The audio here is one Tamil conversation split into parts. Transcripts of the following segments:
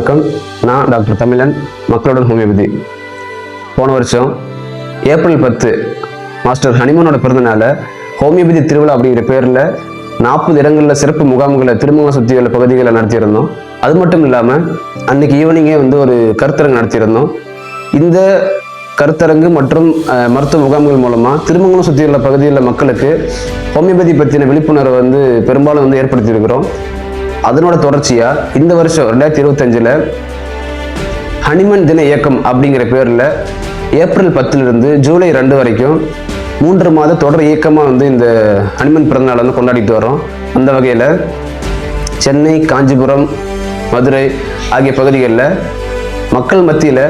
வணக்கம். நான் டாக்டர் தமிழன், மக்களுடன் ஹோமியோபதி. போன வருஷம் ஏப்ரல் 10 மாஸ்டர் ஹனிமனோட பிறந்தநாள ஹோமியோபதி திருவிழா அப்படிங்கிற பேரில் 40 இடங்களில் சிறப்பு முகாம்களை திருமங்கலம் சுற்றி உள்ள பகுதிகளை நடத்தியிருந்தோம். அது மட்டும் இல்லாமல் அன்னைக்கு ஈவினிங்கே ஒரு கருத்தரங்கு நடத்தியிருந்தோம். இந்த கருத்தரங்கு மற்றும் மருத்துவ முகாம்கள் மூலமாக திருமங்கலம் சுற்றியுள்ள பகுதியில் மக்களுக்கு ஹோமியோபதி பற்றின விழிப்புணர்வை பெரும்பாலும் ஏற்படுத்தியிருக்கிறோம். அதனோட தொடர்ச்சியாக இந்த வருஷம் 2025 ஹனிமன் தின இயக்கம் அப்படிங்கிற பேரில் ஏப்ரல் 10 ஜூலை 2 வரைக்கும் 3 மாத தொடர் இயக்கமாக இந்த ஹனிமன் பிறந்தநாளை கொண்டாடிட்டு வரோம். அந்த வகையில் சென்னை, காஞ்சிபுரம், மதுரை ஆகிய பகுதிகளில் மக்கள் மத்தியில்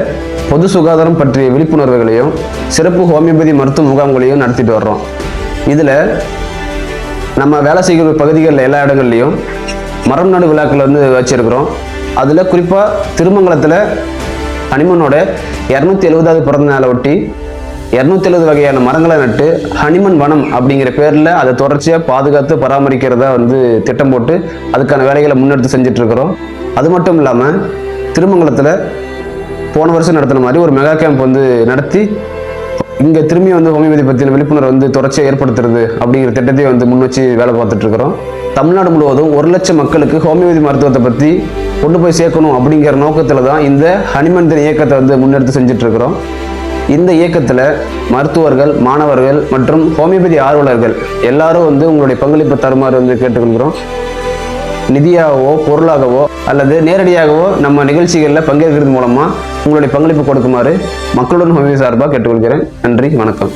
பொது சுகாதாரம் பற்றிய விழிப்புணர்வுகளையும் சிறப்பு ஹோமியோபதி மருத்துவ முகாம்களையும் நடத்திட்டு வர்றோம். இதில் நம்ம வேலை செய்கிற பகுதிகளில் எல்லா இடங்கள்லையும் மரம் நடு விழாக்கள் வச்சிருக்கிறோம். அதில் குறிப்பாக திருமங்கலத்தில் ஹனிமனோட 270வது பிறந்த நாளை ஒட்டி 270 வகையான மரங்களை நட்டு ஹனிமன் வனம் அப்படிங்கிற பேரில் அதை தொடர்ச்சியாக பாதுகாத்து பராமரிக்கிறதா திட்டம் போட்டு அதுக்கான வேலைகளை முன்னெடுத்து செஞ்சுட்டு இருக்கிறோம். அது மட்டும் இல்லாமல் திருமங்கலத்தில் போன வருஷம் நடத்தின மாதிரி ஒரு மெகா கேம்ப் நடத்தி இங்கே திரும்பி ஹோமியோபதி பற்றின விழிப்புணர்வு தொடர்ச்சியாக ஏற்படுத்துறது அப்படிங்கிற திட்டத்தை முன் வச்சு வேலை பார்த்துட்டு இருக்கிறோம். தமிழ்நாடு முழுவதும் 1 லட்சம் மக்களுக்கு ஹோமியோபதி மருத்துவத்தை பற்றி கொண்டு போய் சேர்க்கணும் அப்படிங்கிற நோக்கத்தில் தான் இந்த ஹனிமன் தின இயக்கத்தை முன்னெடுத்து செஞ்சுட்டு இருக்கிறோம். இந்த இயக்கத்தில் மருத்துவர்கள், மாணவர்கள் மற்றும் ஹோமியோபதி ஆர்வலர்கள் எல்லாரும் உங்களுடைய பங்களிப்பு தருமாறு கேட்டுக்கொள்கிறோம். நிதியாகவோ பொருளாகவோ அல்லது நேரடியாகவோ நம்ம நிகழ்ச்சிகளில் பங்கேற்கிறது மூலமாக உங்களுடைய பங்களிப்பு கொடுக்குமாறு மக்களுடன் ஹோமியோபதி சார்பாக கேட்டுக்கொள்கிறேன். நன்றி, வணக்கம்.